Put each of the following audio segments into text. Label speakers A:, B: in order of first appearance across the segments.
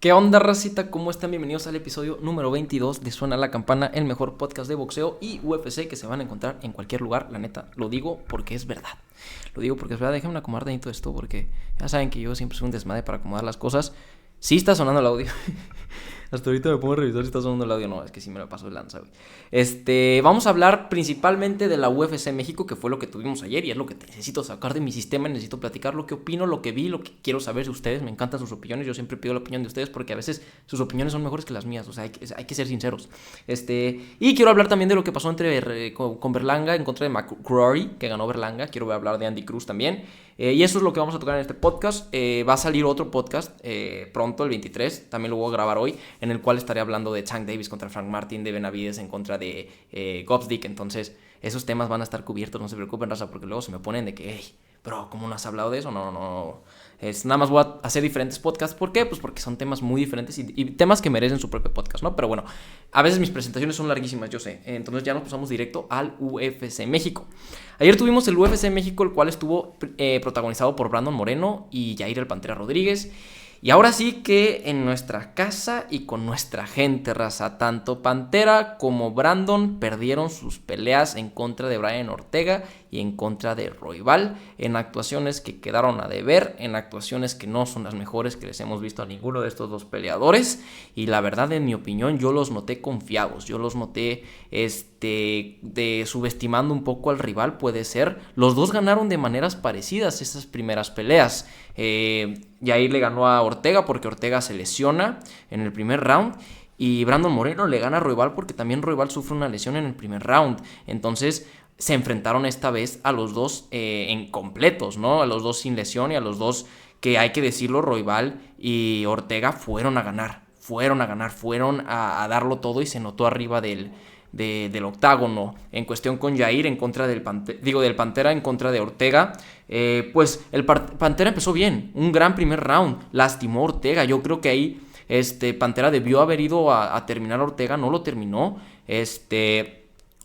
A: ¿Qué onda, racita? ¿Cómo están? Bienvenidos al episodio número 22 de Suena la Campana, el mejor podcast de boxeo y UFC que se van a encontrar en cualquier lugar. La neta, lo digo porque es verdad. Lo digo porque es verdad. Déjenme acomodar tantito esto porque ya saben que yo siempre soy un desmadre para acomodar las cosas. Sí está sonando el audio. Hasta ahorita me pongo a revisar si está sonando el audio. No, es que sí me lo paso de lanza, güey. Vamos a hablar principalmente de la UFC México, que fue lo que tuvimos ayer y es lo que necesito sacar de mi sistema. Necesito platicar lo que opino, lo que vi, lo que quiero saber de ustedes. Me encantan sus opiniones. Yo siempre pido la opinión de ustedes porque a veces sus opiniones son mejores que las mías. O sea, hay que ser sinceros. Y quiero hablar también de lo que pasó con Berlanga en contra de McCrory, que ganó Berlanga. Quiero hablar de Andy Cruz también. Y eso es lo que vamos a tocar en este podcast. Va a salir otro podcast pronto, el 23. También lo voy a grabar hoy, en el cual estaré hablando de Tank Davis contra Frank Martin, de Benavides en contra de Gopsdick. Entonces, esos temas van a estar cubiertos, no se preocupen, raza, porque luego se me ponen de que, hey, bro, ¿cómo no has hablado de eso? No. Nada más voy a hacer diferentes podcasts. ¿Por qué? Pues porque son temas muy diferentes y temas que merecen su propio podcast, ¿no? Pero bueno, a veces mis presentaciones son larguísimas, yo sé. Entonces ya nos pasamos directo al UFC México. Ayer tuvimos el UFC México, el cual estuvo protagonizado por Brandon Moreno y Yair el Pantera Rodríguez. Y ahora sí que en nuestra casa y con nuestra gente, raza, tanto Pantera como Brandon perdieron sus peleas en contra de Brian Ortega y en contra de Royval, en actuaciones que quedaron a deber, en actuaciones que no son las mejores que les hemos visto a ninguno de estos dos peleadores. Y la verdad, en mi opinión, yo los noté confiados, yo los noté subestimando un poco al rival, puede ser. Los dos ganaron de maneras parecidas esas primeras peleas. Yair le ganó a Ortega porque Ortega se lesiona en el primer round. Y Brandon Moreno le gana a Royval porque también Royval sufre una lesión en el primer round. Entonces se enfrentaron esta vez a los dos en completos, ¿no? A los dos sin lesión y a los dos que, hay que decirlo, Royval y Ortega fueron a ganar, fueron a darlo todo y se notó arriba del octágono. En cuestión con Yair en contra del Pantera en contra de Ortega, pues el Pantera empezó bien, un gran primer round, lastimó a Ortega. Yo creo que ahí Pantera debió haber ido a terminar a Ortega, no lo terminó.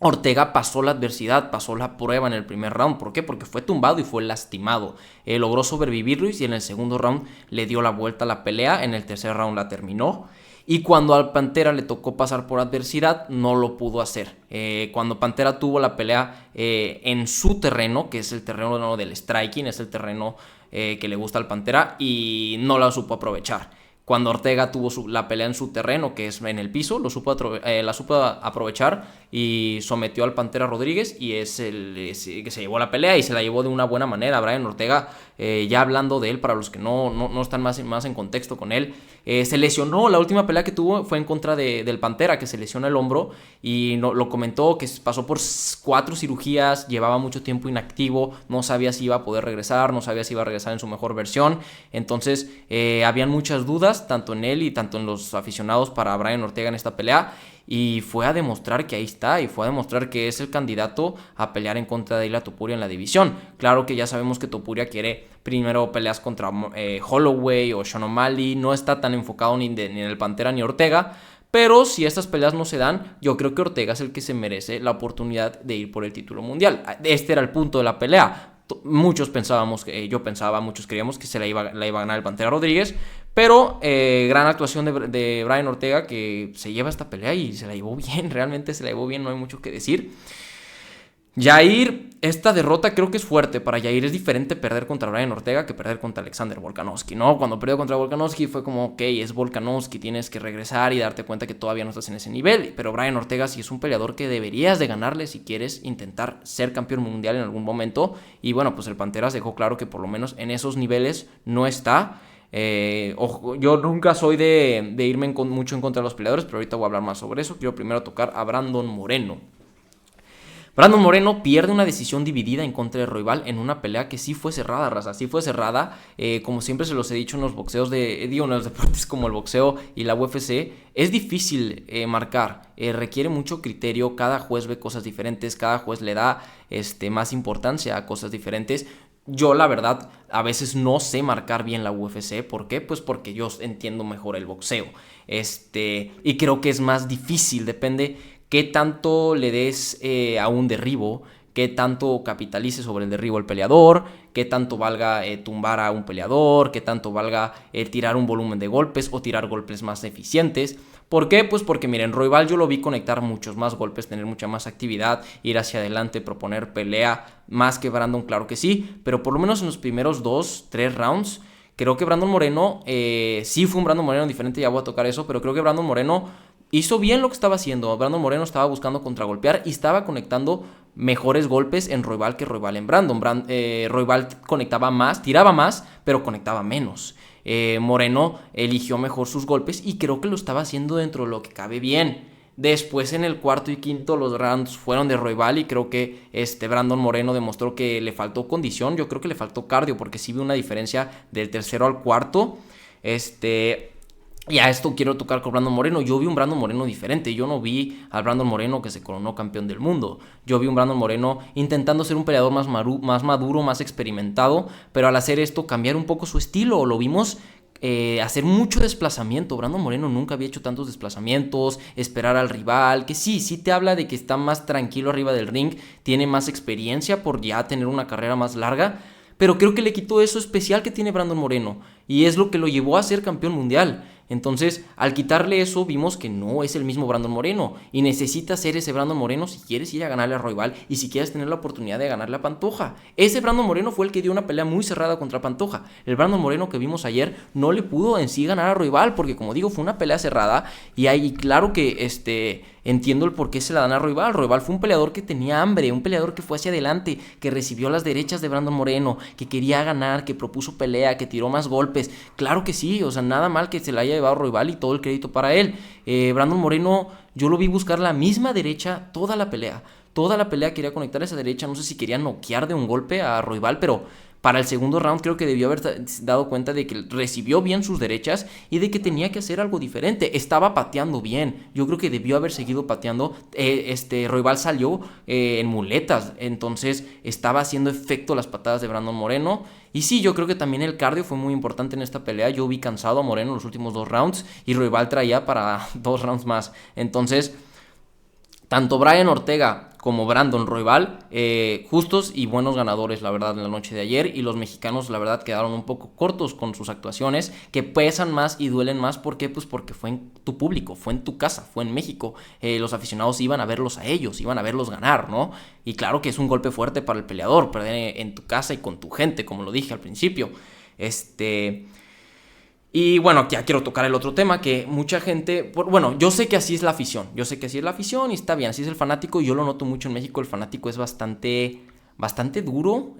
A: Ortega pasó la adversidad, pasó la prueba en el primer round. ¿Por qué? Porque fue tumbado y fue lastimado. Logró sobrevivirlo y en el segundo round le dio la vuelta a la pelea. En el tercer round la terminó. Y cuando al Pantera le tocó pasar por adversidad, no lo pudo hacer. Cuando Pantera tuvo la pelea en su terreno, que es el terreno del striking, es el terreno que le gusta al Pantera, y no la supo aprovechar. Cuando Ortega tuvo la pelea en su terreno, que es en el piso, la supo aprovechar y sometió al Pantera Rodríguez, y es el que se llevó la pelea y se la llevó de una buena manera. Brian Ortega, ya hablando de él, para los que no están más en contexto con él, se lesionó. La última pelea que tuvo fue en contra del Pantera, que se lesionó el hombro, y lo comentó que pasó por 4 cirugías, llevaba mucho tiempo inactivo, no sabía si iba a poder regresar, no sabía si iba a regresar en su mejor versión. Entonces habían muchas dudas, tanto en él y tanto en los aficionados, para Brian Ortega en esta pelea. Y fue a demostrar que ahí está, y fue a demostrar que es el candidato a pelear en contra de Ilia Topuria en la división. Claro que ya sabemos que Topuria quiere primero peleas contra Holloway o Sean O'Malley, no está tan enfocado ni en el Pantera ni Ortega. Pero si estas peleas no se dan, yo creo que Ortega es el que se merece la oportunidad de ir por el título mundial. Este era el punto de la pelea. Muchos pensábamos, muchos creíamos que la iba a ganar el Pantera Rodríguez. Pero gran actuación de Brian Ortega, que se lleva esta pelea y se la llevó bien, realmente se la llevó bien, no hay mucho que decir. Yair, esta derrota creo que es fuerte para Yair. Es diferente perder contra Brian Ortega que perder contra Alexander Volkanovski, ¿no? Cuando perdió contra Volkanovski fue como, ok, es Volkanovski, tienes que regresar y darte cuenta que todavía no estás en ese nivel. Pero Brian Ortega sí es un peleador que deberías de ganarle si quieres intentar ser campeón mundial en algún momento. Y bueno, pues el Panteras dejó claro que por lo menos en esos niveles no está. Yo nunca soy de irme mucho en contra de los peleadores, pero ahorita voy a hablar más sobre eso. Quiero primero tocar a Brandon Moreno. Brandon Moreno pierde una decisión dividida en contra de Royval en una pelea que sí fue cerrada, raza, sí fue cerrada. Como siempre se los he dicho en los boxeos en los deportes como el boxeo y la UFC, es difícil marcar, requiere mucho criterio, cada juez ve cosas diferentes, cada juez le da más importancia a cosas diferentes. Yo la verdad a veces no sé marcar bien la UFC. ¿Por qué? Pues porque yo entiendo mejor el boxeo. Y creo que es más difícil, depende qué tanto le des a un derribo, qué tanto capitalice sobre el derribo del peleador, qué tanto valga tumbar a un peleador, qué tanto valga tirar un volumen de golpes o tirar golpes más eficientes. ¿Por qué? Pues porque miren, Royval yo lo vi conectar muchos más golpes, tener mucha más actividad, ir hacia adelante, proponer pelea, más que Brandon, claro que sí, pero por lo menos en los primeros 2-3 rounds, creo que Brandon Moreno, sí fue un Brandon Moreno diferente, ya voy a tocar eso, pero creo que Brandon Moreno hizo bien lo que estaba haciendo. Brandon Moreno estaba buscando contragolpear y estaba conectando mejores golpes en Royval que Royval en Brandon. Royval conectaba más, tiraba más, pero conectaba menos. Moreno eligió mejor sus golpes y creo que lo estaba haciendo dentro de lo que cabe bien. Después en el cuarto y quinto los rounds fueron de Royval y creo que Brandon Moreno demostró que le faltó condición. Yo creo que le faltó cardio porque sí vi una diferencia del tercero al cuarto. Y a esto quiero tocar con Brandon Moreno. Yo vi un Brandon Moreno diferente. Yo no vi al Brandon Moreno que se coronó campeón del mundo. Yo vi un Brandon Moreno intentando ser un peleador más maduro, más experimentado. Pero al hacer esto, cambiar un poco su estilo. Lo vimos hacer mucho desplazamiento. Brandon Moreno nunca había hecho tantos desplazamientos, esperar al rival, que sí te habla de que está más tranquilo arriba del ring, tiene más experiencia por ya tener una carrera más larga, pero creo que le quitó eso especial que tiene Brandon Moreno, y es lo que lo llevó a ser campeón mundial. Entonces, al quitarle eso, vimos que no es el mismo Brandon Moreno. Y necesitas ser ese Brandon Moreno si quieres ir a ganarle a Royval y si quieres tener la oportunidad de ganarle a Pantoja. Ese Brandon Moreno fue el que dio una pelea muy cerrada contra Pantoja. El Brandon Moreno que vimos ayer no le pudo en sí ganar a Royval porque, como digo, fue una pelea cerrada. Y ahí, claro que entiendo el por qué se la dan a Royval. Royval fue un peleador que tenía hambre, un peleador que fue hacia adelante, que recibió las derechas de Brandon Moreno, que quería ganar, que propuso pelea, que tiró más golpes. Claro que sí, o sea, nada mal que se la haya llevado Royval y todo el crédito para él. Brandon Moreno, yo lo vi buscar la misma derecha toda la pelea. Toda la pelea quería conectar esa derecha, no sé si quería noquear de un golpe a Royval, pero para el segundo round creo que debió haber dado cuenta de que recibió bien sus derechas y de que tenía que hacer algo diferente. Estaba pateando bien, yo creo que debió haber seguido pateando. Royval salió en muletas, entonces estaba haciendo efecto las patadas de Brandon Moreno. Y sí, yo creo que también el cardio fue muy importante en esta pelea. Yo vi cansado a Moreno en los últimos 2 rounds y Royval traía para 2 rounds más. Entonces, tanto Brian Ortega como Brandon Royval, justos y buenos ganadores, la verdad, en la noche de ayer. Y los mexicanos, la verdad, quedaron un poco cortos con sus actuaciones, que pesan más y duelen más. ¿Por qué? Pues porque fue en tu público, fue en tu casa, fue en México. Los aficionados iban a verlos a ellos, iban a verlos ganar, ¿no? Y claro que es un golpe fuerte para el peleador, perder en tu casa y con tu gente, como lo dije al principio. Y bueno, ya quiero tocar el otro tema, que mucha gente, bueno, yo sé que así es la afición, y está bien, así es el fanático, y yo lo noto mucho en México. El fanático es bastante duro,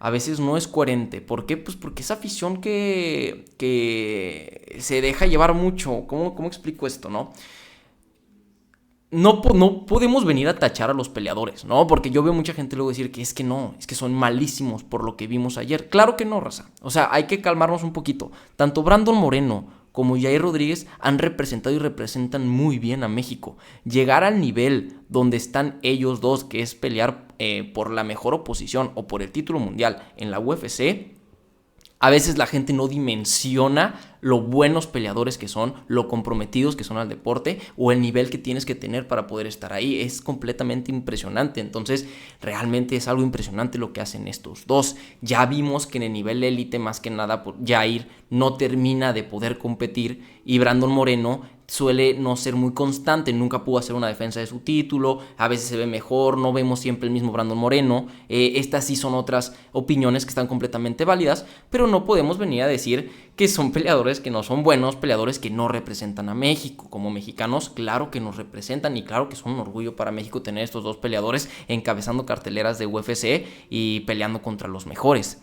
A: a veces no es coherente. ¿Por qué? Pues porque es afición que se deja llevar mucho. ¿Cómo explico esto, no? No podemos venir a tachar a los peleadores, ¿no? Porque yo veo mucha gente luego decir que es que son malísimos por lo que vimos ayer. Claro que no, raza. O sea, hay que calmarnos un poquito. Tanto Brandon Moreno como Yair Rodríguez han representado y representan muy bien a México. Llegar al nivel donde están ellos dos, que es pelear por la mejor oposición o por el título mundial en la UFC, a veces la gente no dimensiona lo buenos peleadores que son, lo comprometidos que son al deporte o el nivel que tienes que tener para poder estar ahí. Es completamente impresionante. Entonces, realmente es algo impresionante lo que hacen estos dos. Ya vimos que en el nivel élite, más que nada, Yair no termina de poder competir y Brandon Moreno suele no ser muy constante, nunca pudo hacer una defensa de su título, a veces se ve mejor, no vemos siempre el mismo Brandon Moreno. Estas sí son otras opiniones que están completamente válidas, pero no podemos venir a decir que son peleadores que no son buenos, peleadores que no representan a México. Como mexicanos, claro que nos representan y claro que son un orgullo para México tener estos dos peleadores encabezando carteleras de UFC y peleando contra los mejores.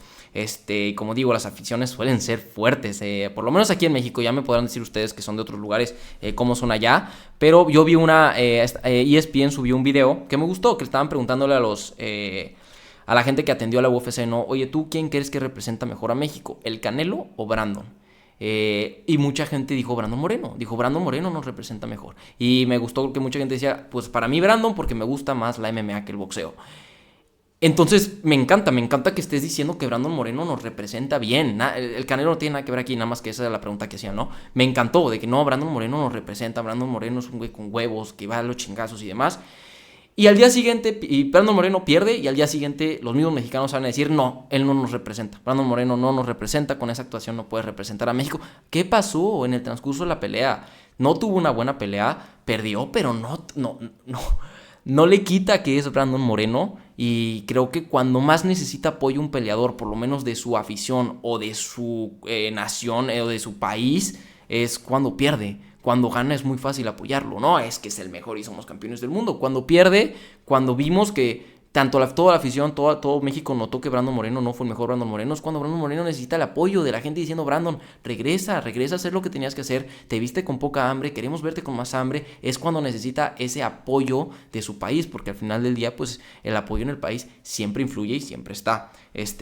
A: Como digo, las aficiones suelen ser fuertes, por lo menos aquí en México. Ya me podrán decir ustedes que son de otros lugares cómo son allá, pero yo vi ESPN subió un video que me gustó, que estaban preguntándole a la gente que atendió a la UFC, ¿no? Oye, ¿tú quién crees que representa mejor a México? ¿El Canelo o Brandon? Y mucha gente dijo Brandon Moreno nos representa mejor. Y me gustó que mucha gente decía, pues para mí Brandon, porque me gusta más la MMA que el boxeo. Entonces me encanta que estés diciendo que Brandon Moreno nos representa bien. El Canelo no tiene nada que ver aquí, nada más que esa era la pregunta que hacían, ¿no? Me encantó de que no, Brandon Moreno nos representa, Brandon Moreno es un güey con huevos, que va a los chingazos y demás. Y al día siguiente, y Brandon Moreno pierde, y al día siguiente los mismos mexicanos van a decir, no, él no nos representa. Brandon Moreno no nos representa, con esa actuación no puede representar a México. ¿Qué pasó en el transcurso de la pelea? No tuvo una buena pelea, perdió, pero no le quita que es Brandon Moreno. Y creo que cuando más necesita apoyo un peleador, por lo menos de su afición o de su nación o de su país, es cuando pierde. Cuando gana es muy fácil apoyarlo, no es que es el mejor y somos campeones del mundo. Cuando pierde, cuando vimos que toda la afición, todo México notó que Brandon Moreno no fue el mejor Brandon Moreno, es cuando Brandon Moreno necesita el apoyo de la gente diciendo, Brandon, regresa a hacer lo que tenías que hacer, te viste con poca hambre, queremos verte con más hambre. Es cuando necesita ese apoyo de su país, porque al final del día, pues el apoyo en el país siempre influye y siempre está.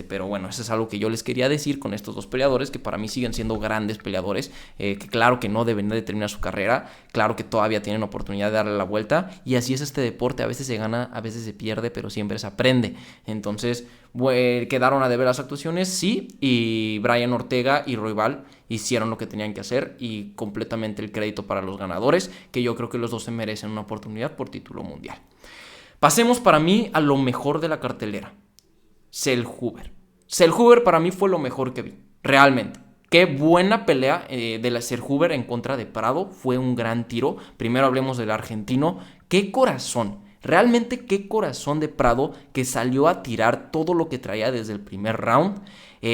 A: Pero bueno, eso es algo que yo les quería decir con estos dos peleadores, que para mí siguen siendo grandes peleadores, que claro que no deben de terminar su carrera, claro que todavía tienen oportunidad de darle la vuelta, y así es este deporte, a veces se gana, a veces se pierde, pero siempre se aprende. Entonces, quedaron a deber las actuaciones, sí, y Brian Ortega y Royval hicieron lo que tenían que hacer, y completamente el crédito para los ganadores, que yo creo que los dos se merecen una oportunidad por título mundial. Pasemos para mí a lo mejor de la cartelera. Selhuber para mí fue lo mejor que vi, realmente. Qué buena pelea de la Selhuber en contra de Prado, fue un gran tiro. Primero hablemos del argentino, qué corazón, realmente qué corazón de Prado, que salió a tirar todo lo que traía desde el primer round.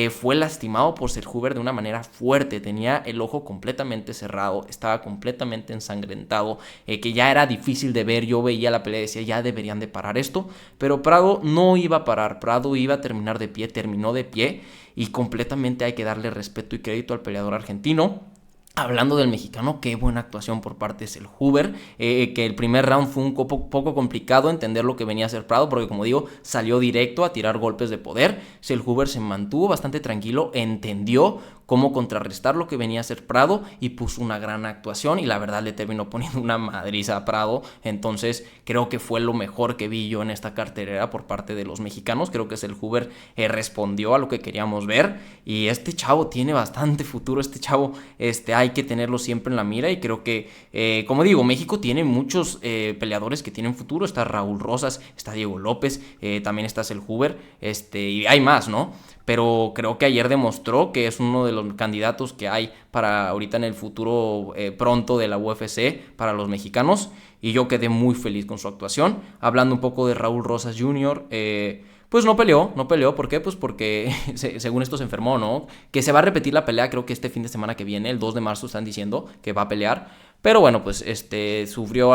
A: Fue lastimado por Selhuber de una manera fuerte, tenía el ojo completamente cerrado, estaba completamente ensangrentado, que ya era difícil de ver. Yo veía la pelea y decía, ya deberían de parar esto, pero Prado no iba a parar, Prado iba a terminar de pie, terminó de pie, y completamente hay que darle respeto y crédito al peleador argentino. Hablando del mexicano, qué buena actuación por parte de Selhuber, que el primer round fue un poco complicado entender lo que venía a hacer Prado, porque como digo, salió directo a tirar golpes de poder. Selhuber se mantuvo bastante tranquilo, entendió cómo contrarrestar lo que venía a hacer Prado y puso una gran actuación, y la verdad le terminó poniendo una madriza a Prado. Entonces creo que fue lo mejor que vi yo en esta cartelera por parte de los mexicanos. Creo que Selhuber respondió a lo que queríamos ver, y este chavo tiene bastante futuro. Este chavo hay que tenerlo siempre en la mira, y creo que como digo, México tiene muchos peleadores que tienen futuro. Está Raúl Rosas, está Diego López, también está Selhuber, y hay más, ¿no? Pero creo que ayer demostró que es uno de los candidatos que hay para ahorita en el futuro pronto de la UFC para los mexicanos, y yo quedé muy feliz con su actuación. Hablando un poco de Raúl Rosas Jr., pues no peleó, ¿por qué? Pues porque según esto se enfermó, ¿no? Que se va a repetir la pelea, creo que este fin de semana que viene, el 2 de marzo están diciendo que va a pelear, pero bueno, pues sufrió,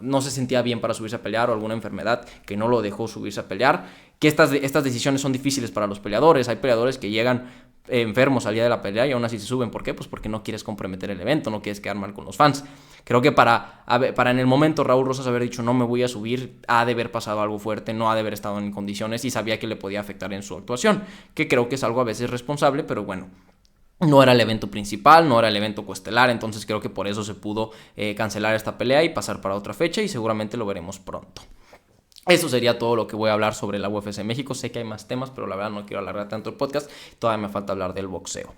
A: no se sentía bien para subirse a pelear, o alguna enfermedad que no lo dejó subirse a pelear. Que estas decisiones son difíciles para los peleadores. Hay peleadores que llegan enfermos al día de la pelea y aún así se suben. ¿Por qué? Pues porque no quieres comprometer el evento, no quieres quedar mal con los fans. Creo que para en el momento Raúl Rosas haber dicho no me voy a subir, ha de haber pasado algo fuerte, no ha de haber estado en condiciones y sabía que le podía afectar en su actuación, que creo que es algo a veces responsable, pero bueno, no era el evento principal, no era el evento coestelar, entonces creo que por eso se pudo cancelar esta pelea y pasar para otra fecha, y seguramente lo veremos pronto. Eso sería todo lo que voy a hablar sobre la UFC México. Sé que hay más temas, pero la verdad no quiero alargar tanto el podcast. Todavía me falta hablar del boxeo.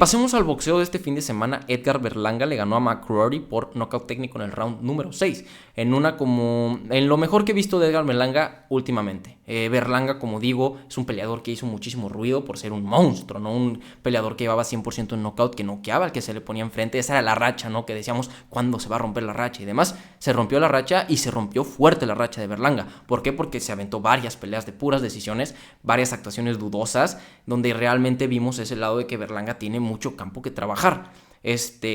A: Pasemos al boxeo de este fin de semana. Edgar Berlanga le ganó a McCrory por nocaut técnico en el round número 6. En lo mejor que he visto de Edgar Berlanga últimamente. Berlanga, como digo, es un peleador que hizo muchísimo ruido por ser un monstruo, ¿no? Un peleador que llevaba 100% en knockout, que noqueaba al que se le ponía enfrente. Esa era la racha, ¿no? Que decíamos, ¿cuándo se va a romper la racha? Y demás. Se rompió la racha, y se rompió fuerte la racha de Berlanga. ¿Por qué? Porque se aventó varias peleas de puras decisiones, varias actuaciones dudosas, donde realmente vimos ese lado de que Berlanga tiene mucho campo que trabajar.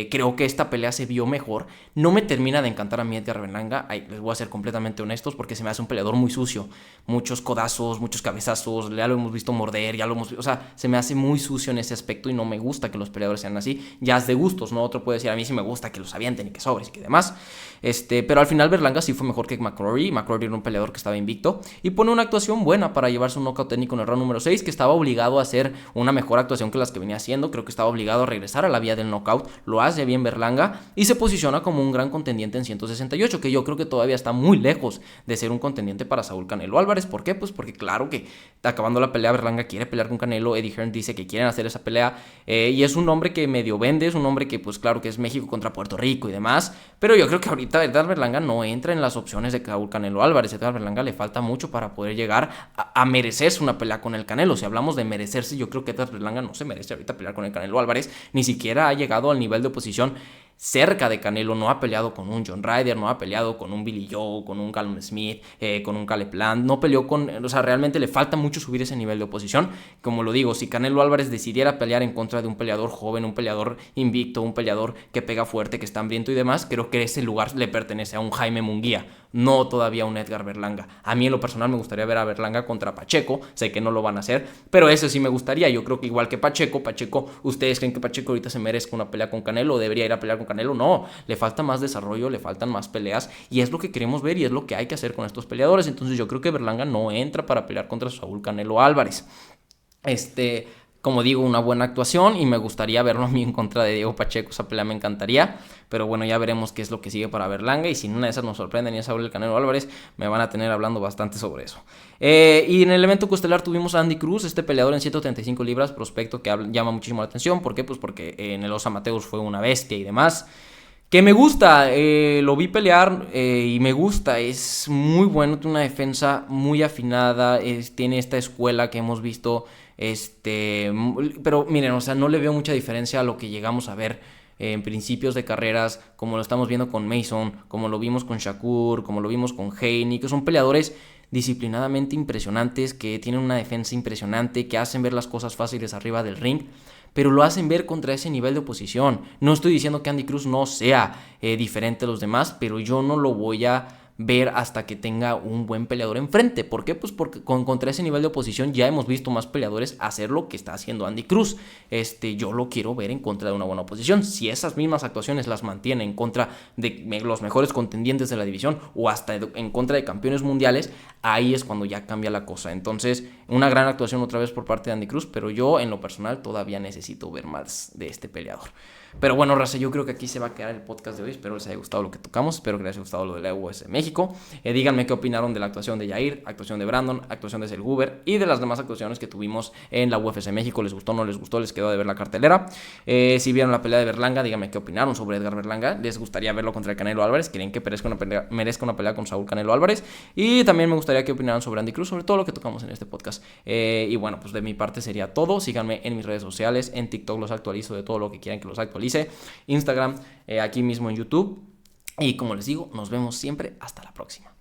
A: Creo que esta pelea se vio mejor. No me termina de encantar a mí Edgar Berlanga, les voy a ser completamente honestos, porque se me hace un peleador muy sucio. Muchos codazos, muchos cabezazos, ya lo hemos visto morder, o sea, se me hace muy sucio en ese aspecto, y no me gusta que los peleadores sean así. Ya es de gustos, ¿no? Otro puede decir, a mí sí me gusta que los avienten y que sobres y que demás. Pero al final Berlanga sí fue mejor que McCrory. McCrory era un peleador que estaba invicto y pone una actuación buena para llevarse un knockout técnico en el round número 6, que estaba obligado a hacer una mejor actuación que las que venía haciendo. Creo que estaba obligado a regresar a la vía del knockout knockout, lo hace bien Berlanga y se posiciona como un gran contendiente en 168, que yo creo que todavía está muy lejos de ser un contendiente para Saúl Canelo Álvarez. ¿Por qué? Pues porque claro que acabando la pelea Berlanga quiere pelear con Canelo, Eddie Hearn dice que quieren hacer esa pelea, y es un hombre que medio vende, es un hombre que pues claro que es México contra Puerto Rico y demás, pero yo creo que ahorita Edgar Berlanga no entra en las opciones de Saúl Canelo Álvarez. Edgar Berlanga le falta mucho para poder llegar a merecerse una pelea con el Canelo. Si hablamos de merecerse, yo creo que Edgar Berlanga no se merece ahorita pelear con el Canelo Álvarez, ni siquiera ha llegado al nivel de oposición cerca de Canelo, no ha peleado con un John Ryder, no ha peleado con un Billy Joe, con un Callum Smith, con un Caleb Plant, no peleó con, o sea, realmente le falta mucho subir ese nivel de oposición. Como lo digo, si Canelo Álvarez decidiera pelear en contra de un peleador joven, un peleador invicto, un peleador que pega fuerte, que está hambriento y demás, creo que ese lugar le pertenece a un Jaime Munguía, no todavía a un Edgar Berlanga. A mí en lo personal me gustaría ver a Berlanga contra Pacheco, sé que no lo van a hacer, pero eso sí me gustaría. Yo creo que igual que Pacheco, ¿ustedes creen que Pacheco ahorita se merezca una pelea con Canelo o debería ir a pelear con Canelo? No, le falta más desarrollo, le faltan más peleas y es lo que queremos ver y es lo que hay que hacer con estos peleadores. Entonces yo creo que Berlanga no entra para pelear contra Saúl Canelo Álvarez. Como digo, una buena actuación y me gustaría verlo a mí en contra de Diego Pacheco, esa pelea me encantaría, pero bueno, ya veremos qué es lo que sigue para Berlanga y si una de esas nos sorprende y es Saúl el Canelo Álvarez, me van a tener hablando bastante sobre eso. Y en el evento costelar tuvimos a Andy Cruz, este peleador en 135 libras, prospecto que llama muchísimo la atención. ¿Por qué? Pues porque en el Los Amateus fue una bestia y demás. Que me gusta, lo vi pelear y me gusta, es muy bueno, tiene una defensa muy afinada, tiene esta escuela que hemos visto, pero miren, o sea, no le veo mucha diferencia a lo que llegamos a ver en principios de carreras, como lo estamos viendo con Mason, como lo vimos con Shakur, como lo vimos con Haney, que son peleadores disciplinadamente impresionantes, que tienen una defensa impresionante, que hacen ver las cosas fáciles arriba del ring, pero lo hacen ver contra ese nivel de oposición. No estoy diciendo que Andy Cruz no sea diferente a los demás, pero yo no lo voy a ver hasta que tenga un buen peleador enfrente. ¿Por qué? Pues porque contra ese nivel de oposición ya hemos visto más peleadores hacer lo que está haciendo Andy Cruz. Yo lo quiero ver en contra de una buena oposición. Si esas mismas actuaciones las mantiene en contra de los mejores contendientes de la división o hasta en contra de campeones mundiales, ahí es cuando ya cambia la cosa. Entonces, una gran actuación otra vez por parte de Andy Cruz, pero yo en lo personal todavía necesito ver más de este peleador. Pero bueno, raza, yo creo que aquí se va a quedar el podcast de hoy. Espero les haya gustado lo que tocamos. Espero que les haya gustado lo de la UFC México. Díganme qué opinaron de la actuación de Yair, actuación de Brandon, actuación de Cel Huber y de las demás actuaciones que tuvimos en la UFC México. ¿Les gustó o no les gustó? ¿Les quedó de ver la cartelera? Si vieron la pelea de Berlanga, díganme qué opinaron sobre Edgar Berlanga. ¿Les gustaría verlo contra el Canelo Álvarez? ¿Creen que merezca una pelea con Saúl Canelo Álvarez? Y también me gustaría que opinaran sobre Andy Cruz, sobre todo lo que tocamos en este podcast. Y bueno, pues de mi parte sería todo. Síganme en mis redes sociales. En TikTok los actualizo de todo lo que quieran que los actualice. Instagram, aquí mismo en YouTube. Y como les digo, nos vemos siempre. Hasta la próxima.